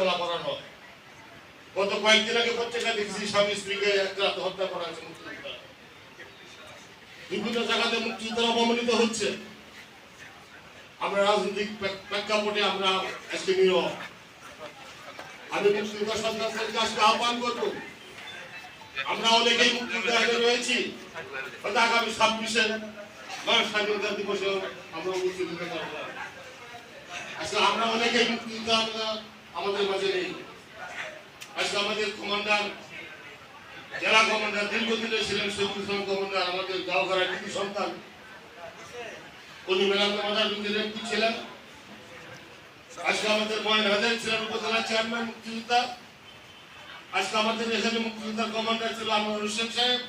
মালা পরানো হয়। গত কয়েকদিন আগে পত্রিকা দেখছি স্বামী স্ত্রীকে একটা হত্যা করা হয়েছে মুক্তিযোদ্ধা। বিভিন্ন জায়গাতে মুক্তিযোদ্ধারা অবমানিত হচ্ছে। আমরা রাজনৈতিক প্রেক্ষাপটে আমরা আজকে নীরব। আমি মুক্তিযোদ্ধা সন্তানদেরকে আজকে আহ্বান করবো, আমরা অনেকেই মুক্তিযোদ্ধা রয়েছি, আগামী 26-এ স্বাধীনতা দিবসে আমরা মুক্তিযোদ্ধা করব। আজকে আমরা অনেকেই মুক্তিযোদ্ধা আমাদের মাঝে নেই। আজকে আমাদের কমান্ডার, জেলা কমান্ডার দীর্ঘদিনে ছিলেন শহীদুল ইসলাম কমান্ডার, আমাদের গাঁওঘরের কৃতি সন্তান, উনি মেলান্দা মাদার এমপি ছিলেন। আজকে আমাদের ময়ন হাজার ছিলেন উপজেলা চেয়ারম্যান মুক্তিযোদ্ধা। আজকে আমাদের এখানে মুক্তিযোদ্ধার কমান্ডার ছিল আনোয়ার হোসেন সাহেব,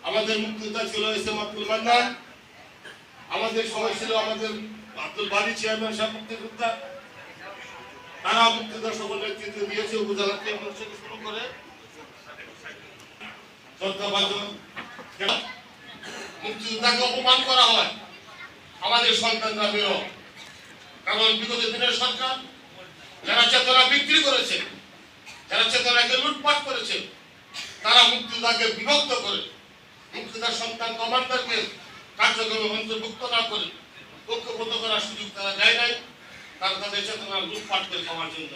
আমাদের মুক্তিযোদ্ধা ছিল এস এম আব্দুল মান্নান, আমাদের সবাই ছিল আমাদের আব্দুল বাড়ি চেয়ারম্যান সাহেব মুক্তিযোদ্ধা। তারা মুক্তিযোদ্ধা সকল নেতৃত্ব দিয়েছে উপজেলা থেকে শুরু করে মুক্তিযোদ্ধাকে অপমান করা হয়, আমাদের সন্তানরা বেরো। কারণ বিগত দিনের সরকার যারা চেতনা বিক্রি করেছে, যারা চেতনাকে লুটপাট করেছে, তারা মুক্তিযোদ্ধাকে বিভক্ত করে মুক্তিযোদ্ধার সন্তান কমান্ডারকে কার্যক্রমে অন্তর্ভুক্ত না করে ঐক্যবদ্ধ করার সুযোগ তারা দেয় নাই। তারা তাদের চেতনা লুটপাট করে খাওয়ার জন্য।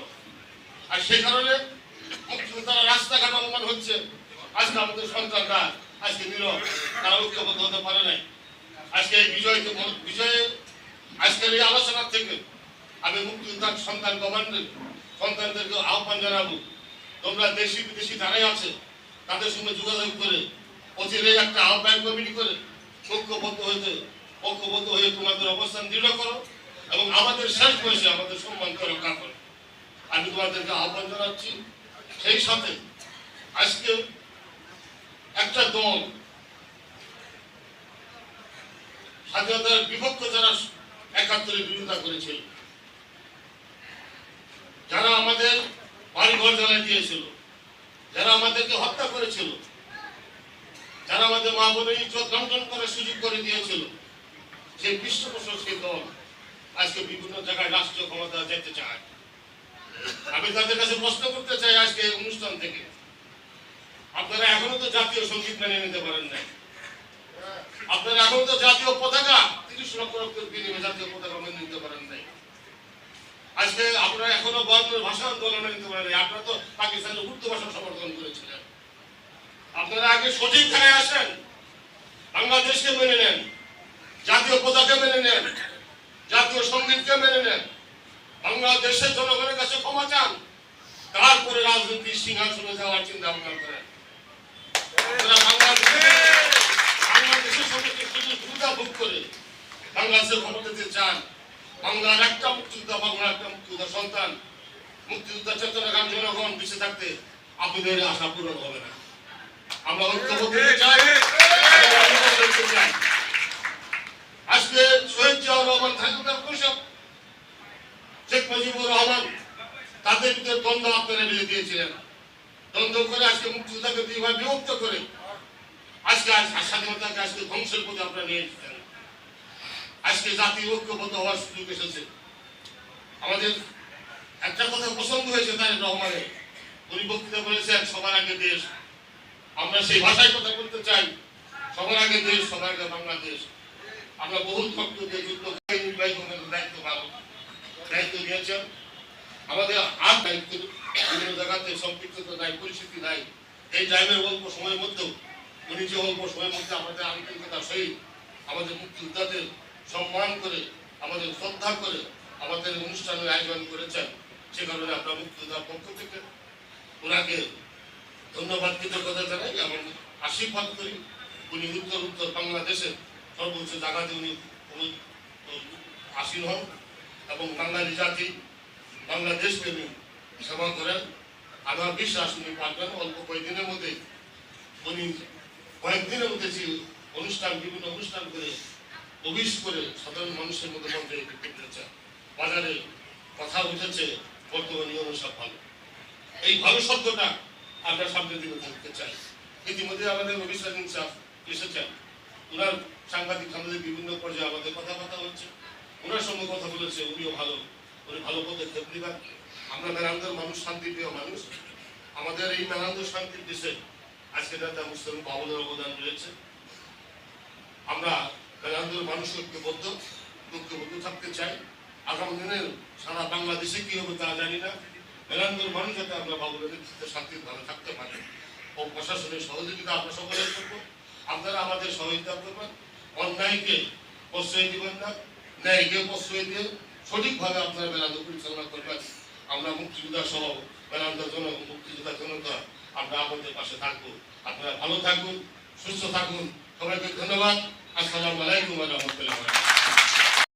আর সেই কারণে মুক্তিযোদ্ধারা রাস্তাঘাট অপমান হচ্ছে। আজকে আমাদের সন্তানরা আজকে নীরব, তারা ঐক্যবদ্ধ হতে পারে নাই। আজকে এই বিজয়ে আজকের এই আলোচনা থেকে আমি মুক্তিযোদ্ধার সন্তান সন্তানদেরকে আহ্বান জানাবো, তোমরা দেশি বিদেশি যারাই আছে তাদের সঙ্গে যোগাযোগ করে অচিরেই একটা আহ্বায়ক কমিটি করে ঐক্যবদ্ধ হয়ে তোমাদের অবস্থান দৃঢ় করো এবং আমাদের শেষ বয়সে আমাদের সম্মানকে রক্ষা করো। আমি তোমাদেরকে আহ্বান জানাচ্ছি। সেই সাথে আজকে একটা দল স্বাধীনতার বিপক্ষ যারা ৭১-এর বিরোধিতা করেছিল, যারা আমাদের বাড়িঘর জ্বালিয়ে দিয়েছিল, যারা আমাদেরকে হত্যা করেছিল, যারা আমাদের মা বোনের ইজ্জত লঙ্ঘন করার সুযোগ করে দিয়েছিল, সেই পৃষ্ঠপোষক সেই দল আজকে বিভিন্ন জায়গায় রাষ্ট্রীয় ক্ষমতা যেতে চায়। আমি তাদের কাছে প্রশ্ন করতে চাই আজকে অনুষ্ঠান থেকে, আপনারা এখনো তো জাতীয় সঙ্গীত মেনে নিতে পারেন নাই, আপনারা এখনো তো জাতীয় পতাকা ৩০ লক্ষ রক্তের বিনিময়ে জাতীয় পতাকা মেনে নিতে পারেন নাই। আজকে আপনারা এখনো বর্ণের ভাষা আন্দোলন নিতে পারেন নাই। আপনারা তো পাকিস্তানের উর্দু ভাষা সমর্থন করেছিলেন। আপনারা আগে সঠিক ধারায় আসেন, বাংলাদেশকে মেনে নেন, জাতীয় পতাকা মেনে নেন, জাতীয় সঙ্গীতকে মেনে নেন, বাংলাদেশের জনগণের কাছে ক্ষমা চান, তারপরে রাজনৈতিক সিংহাসনে যাওয়ার চিন্তা ভাবনা করেন। আপনারা বাংলাদেশের সঙ্গে শুধু সুবিধা ভোগ করে বাংলাদেশের ক্ষমতাতে চান। বাংলার একটা মুক্তিযোদ্ধা, বাংলার একটা মুক্তিযোদ্ধা সন্তান, মুক্তিযোদ্ধা চেতনাকাম জনগণ বেঁচে থাকতে আপনাদের আশা পূরণ হবে না। আমরা ঐক্যবদ্ধ চাই। আজকে শহীদ জিয়াউর রহমান, শেখ মুজিবুর রহমান, তাদের ভিতরে দ্বন্দ্ব আপনারা মিলে দিয়েছিলেন। দ্বন্দ্ব করে আজকে মুক্তিযোদ্ধাকে দুই ভাই বিভক্ত করে আজকে স্বাধীনতাকে আজকে ধ্বংসের পথে আপনারা নিয়ে এসেছেন। আজকে জাতীয় ঐক্যবদ্ধ হওয়ার সুযোগ এসেছে। আমাদের একটা কথা পছন্দ হয়েছে তারেক রহমানের, উনি বক্তৃতা বলেছেন সবার আগে দেশ। আমরা সেই ভাষায় কথা বলতে চাই, সবার আগে দেশ, সবার আগে বাংলাদেশ। আমরা বহু ভক্তকে যুদ্ধ দায়িত্ব ভালো দায়িত্ব নিয়েছেন। আমাদের আর দায়িত্ব বিভিন্ন জায়গাতে সম্পৃক্ততা নাই, পরিস্থিতি নাই। এই টাইমের অল্প সময়ের মধ্যেও উনি যে অল্প সময়ের মধ্যে আমাদের আন্তরিকতার সহিত আমাদের মুক্তিযোদ্ধাদের সম্মান করে, আমাদের শ্রদ্ধা করে আমাদের অনুষ্ঠানের আয়োজন করেছেন। সে কারণে আমরা মুক্তিযোদ্ধার পক্ষ থেকে ওনাকে ধন্যবাদ, কৃতজ্ঞতা জানাই এবং আশীর্বাদ করি। উনি উত্তর বাংলাদেশের সর্বোচ্চ জায়গাতে উনি আসীন হন এবং বাঙালি জাতি, বাংলাদেশ প্রেমী সেবা করেন। আমার বিশ্বাস উনি পারবেন। অল্প কয়েকদিনের মধ্যে উনি কয়েকদিনের মধ্যে যে বিভিন্ন অনুষ্ঠান করে অভিষ করে সাধারণ মানুষের মধ্যে মধ্যে করতেছে, বাজারে কথা উঠেছে বর্তমানে অনুসার ভালো। এই ভালো শব্দটা আমরা সামনের দিকে থাকতে চাই। ইতিমধ্যে আমাদের অভিষেক ইনসাফ এসেছেন, ওনার সাংবাদিক আমাদের বিভিন্ন পর্যায়ে আমাদের কথাবার্তা হচ্ছে, ওনার সঙ্গে কথা বলেছে, উনিও ভালো, উনি ভালো পদক্ষেপ নেবেন। আমরা মেরান্দর মানুষ, শান্তিপ্রিয় মানুষ। আমাদের এই মেরান্দর শান্তির দেশে আজকে নেতা মুসলিম বাবুলের অবদান রয়েছে। আমরা মেরান্দর মানুষ ঐক্যবদ্ধ থাকতে চাই। আগামী দিনের সারা বাংলাদেশে কি হবে তা জানি না। মেরান্দর মানুষ যাতে আমরা বাবুলের নেতৃত্বে শান্তির ভালো থাকতে পারি ও প্রশাসনের সহযোগিতা আমরা সকলের করবো। আপনারা আমাদের সহযোগিতা করবেন, অন্যায়কে প্রশ্রয় দিবেন না, ন্যায়কে প্রশ্রয় দিয়ে সঠিকভাবে আপনারা মেরান্দর পরিচালনা করবেন। আমরা মুক্তিযোদ্ধা সহ মেরান্দর মুক্তিযোদ্ধা জনতা আমরা আপনাদের পাশে থাকবো। আপনারা ভালো থাকুন, সুস্থ থাকুন। সবাইকে ধন্যবাদ। আসসালামু আলাইকুম ওয়া রাহমাতুল্লাহি ওয়া বারাকাতুহু।